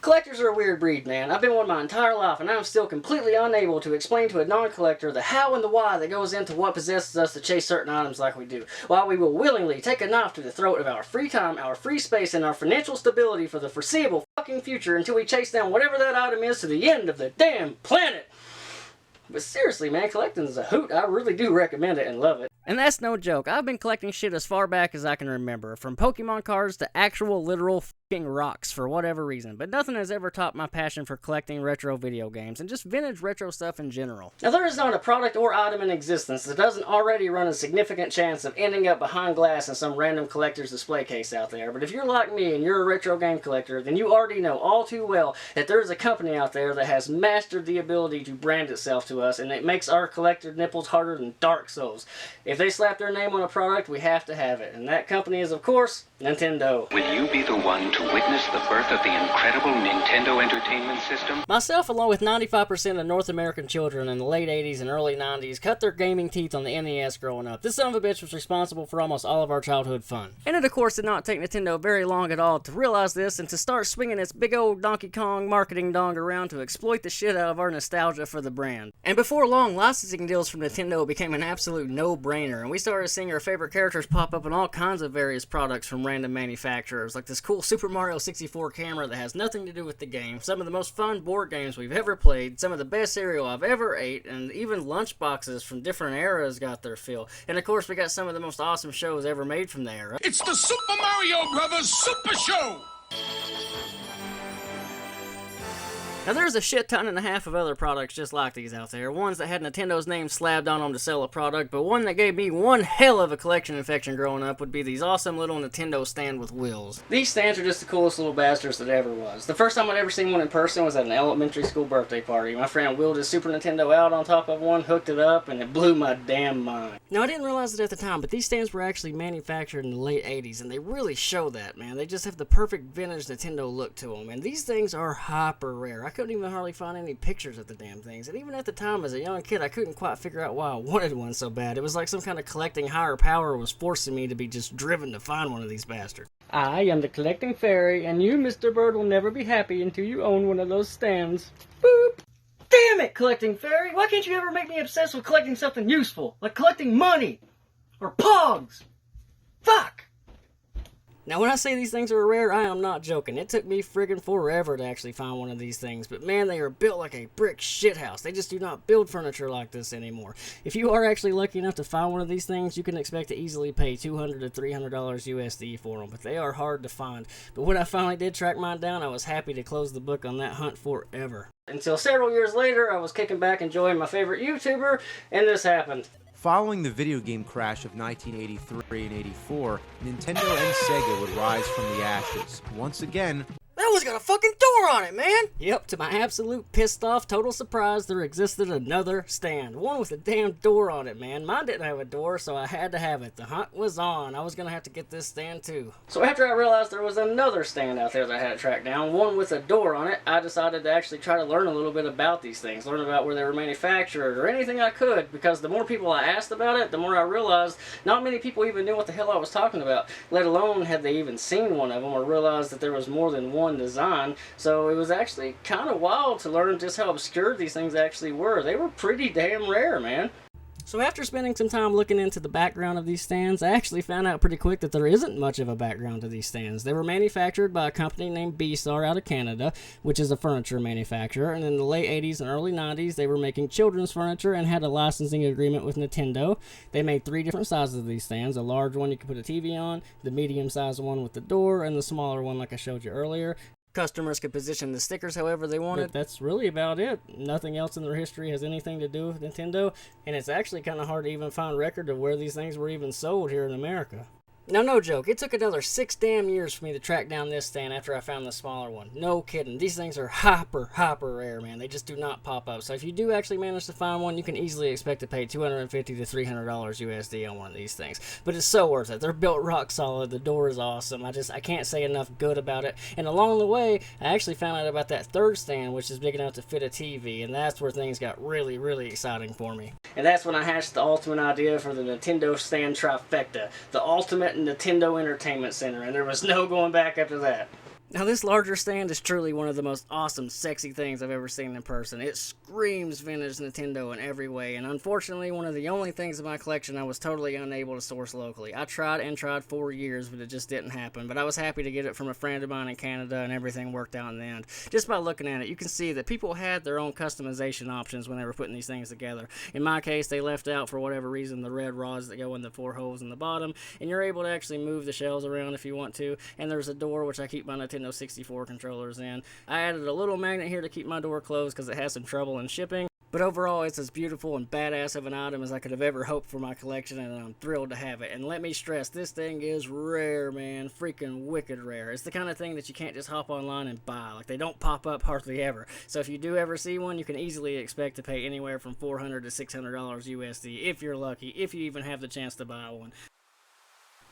Collectors are a weird breed, man. I've been one my entire life, and I'm still completely unable to explain to a non-collector the how and the why that goes into what possesses us to chase certain items like we do, while we will willingly take a knife to the throat of our free time, our free space, and our financial stability for the foreseeable fucking future until we chase down whatever that item is to the end of the damn planet. But seriously, man, collecting is a hoot. I really do recommend it and love it. And that's no joke. I've been collecting shit as far back as I can remember, from Pokemon cards to actual literal fucking rocks for whatever reason, but nothing has ever topped my passion for collecting retro video games and just vintage retro stuff in general. Now, there is not a product or item in existence that doesn't already run a significant chance of ending up behind glass in some random collector's display case out there, but if you're like me and you're a retro game collector, then you already know all too well that there is a company out there that has mastered the ability to brand itself to us, and it makes our collector nipples harder than Dark Souls. If they slap their name on a product, we have to have it, and that company is, of course, Nintendo. Will you be the one to witness the birth of the incredible Nintendo Entertainment System? Myself, along with 95% of North American children in the late 80s and early 90s, cut their gaming teeth on the NES growing up. This son of a bitch was responsible for almost all of our childhood fun. And it, of course, did not take Nintendo very long at all to realize this and to start swinging its big old Donkey Kong marketing dong around to exploit the shit out of our nostalgia for the brand. And before long, licensing deals from Nintendo became an absolute no-brainer, and we started seeing our favorite characters pop up in all kinds of various products from random manufacturers, like this cool Super Mario 64 camera that has nothing to do with the game, some of the most fun board games we've ever played, some of the best cereal I've ever ate, and even lunchboxes from different eras got their fill. And of course, we got some of the most awesome shows ever made from the era. It's the Super Mario Brothers Super Show! Now, there's a shit ton and a half of other products just like these out there, ones that had Nintendo's name slabbed on them to sell a product, but one that gave me one hell of a collection infection growing up would be these awesome little Nintendo stand with wheels. These stands are just the coolest little bastards that ever was. The first time I'd ever seen one in person was at an elementary school birthday party. My friend wheeled his Super Nintendo out on top of one, hooked it up, and it blew my damn mind. Now, I didn't realize it at the time, but these stands were actually manufactured in the late 80s, and they really show that, man. They just have the perfect vintage Nintendo look to them, and these things are hyper rare. I couldn't even hardly find any pictures of the damn things, and even at the time as a young kid I couldn't quite figure out why I wanted one so bad. It was like some kind of collecting higher power was forcing me to be just driven to find one of these bastards. I am the collecting fairy, and you, Mr. Byrd, will never be happy until you own one of those stands. Boop! Damn it, collecting fairy! Why can't you ever make me obsessed with collecting something useful, like collecting money or pogs? Fuck! Now, when I say these things are rare, I am not joking. It took me friggin' forever to actually find one of these things, but man, they are built like a brick shithouse. They just do not build furniture like this anymore. If you are actually lucky enough to find one of these things, you can expect to easily pay $200 to $300 USD for them, but they are hard to find. But when I finally did track mine down, I was happy to close the book on that hunt forever. Until several years later, I was kicking back enjoying my favorite YouTuber, and this happened. Following the video game crash of 1983 and 84, Nintendo and Sega would rise from the ashes. Once again, That one's got a fucking door on it, man! Yep, to my absolute pissed off total surprise, there existed another stand. One with a damn door on it, man. Mine didn't have a door, so I had to have it. The hunt was on. I was gonna have to get this stand too. So after I realized there was another stand out there that I had to track down, one with a door on it, I decided to actually try to learn a little bit about these things. Learn about where they were manufactured or anything I could, because the more people I asked about it, the more I realized not many people even knew what the hell I was talking about, let alone had they even seen one of them or realized that there was more than one design. So it was actually kind of wild to learn just how obscure these things actually were. They were pretty damn rare, man. So after spending some time looking into the background of these stands, I actually found out pretty quick that there isn't much of a background to these stands. They were manufactured by a company named B-Star out of Canada, which is a furniture manufacturer, and in the late 80s and early 90s they were making children's furniture and had a licensing agreement with Nintendo. They made 3 different sizes of these stands: a large one you could put a TV on, the medium-sized one with the door, and the smaller one like I showed you earlier. Customers could position the stickers however they wanted. But that's really about it. Nothing else in their history has anything to do with Nintendo, and it's actually kind of hard to even find record of where these things were even sold here in America. Now, no joke, it took another 6 damn years for me to track down this stand after I found the smaller one. No kidding. These things are hyper rare, man. They just do not pop up. So if you do actually manage to find one, you can easily expect to pay $250 to $300 USD on one of these things. But it's so worth it. They're built rock solid. The door is awesome. I can't say enough good about it. And along the way, I actually found out about that third stand, which is big enough to fit a TV. And that's where things got really exciting for me. And that's when I hatched the ultimate idea for the Nintendo stand trifecta. The ultimate Nintendo Entertainment Center, and there was no going back after that. Now this larger stand is truly one of the most awesome, sexy things I've ever seen in person. It screams vintage Nintendo in every way, and unfortunately one of the only things in my collection I was totally unable to source locally. I tried and tried for years, but it just didn't happen. But I was happy to get it from a friend of mine in Canada, and everything worked out in the end. Just by looking at it, you can see that people had their own customization options when they were putting these things together. In my case, they left out, for whatever reason, the red rods that go in the 4 holes in the bottom, and you're able to actually move the shells around if you want to, and there's a door which I keep my Nintendo 64 controllers in. I added a little magnet here to keep my door closed because it has some trouble in shipping. But overall, it's as beautiful and badass of an item as I could have ever hoped for my collection, and I'm thrilled to have it. And let me stress, this thing is rare, man. Freaking wicked rare. It's the kind of thing that you can't just hop online and buy. Like, they don't pop up hardly ever. So if you do ever see one, you can easily expect to pay anywhere from $400 to $600 USD, if you're lucky, if you even have the chance to buy one.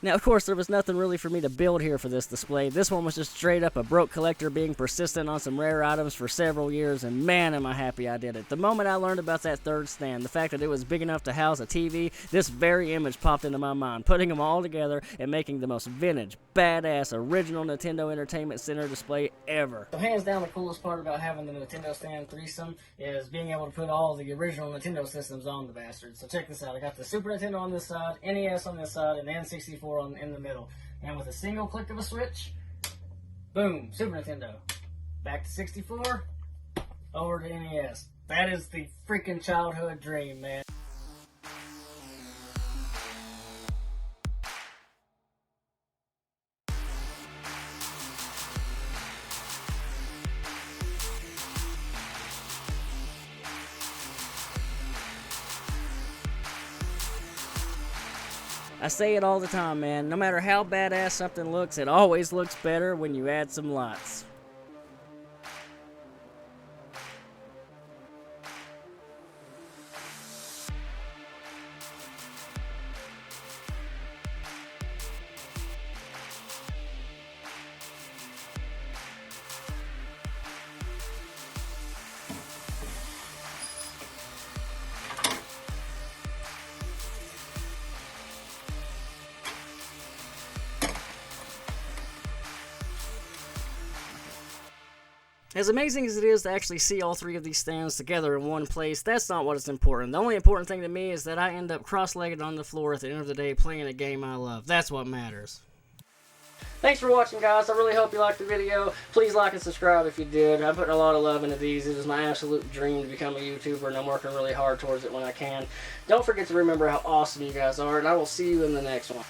Now, of course, there was nothing really for me to build here for this display. This one was just straight up a broke collector being persistent on some rare items for several years, and man, am I happy I did it. The moment I learned about that third stand, the fact that it was big enough to house a TV, this very image popped into my mind, putting them all together and making the most vintage, badass, original Nintendo Entertainment Center display ever. So hands down, the coolest part about having the Nintendo Stand threesome is being able to put all the original Nintendo systems on the bastard. So check this out. I got the Super Nintendo on this side, NES on this side, and the N64 in the middle. And with a single click of a switch, boom, Super Nintendo. Back to 64, over to NES. That is the freaking childhood dream, man. I say it all the time, man. No matter how badass something looks, it always looks better when you add some lights. As amazing as it is to actually see all 3 of these stands together in one place, that's not what is important. The only important thing to me is that I end up cross-legged on the floor at the end of the day playing a game I love. That's what matters. Thanks for watching, guys. I really hope you liked the video. Please like and subscribe if you did. I'm putting a lot of love into these. It is my absolute dream to become a YouTuber, and I'm working really hard towards it when I can. Don't forget to remember how awesome you guys are, and I will see you in the next one.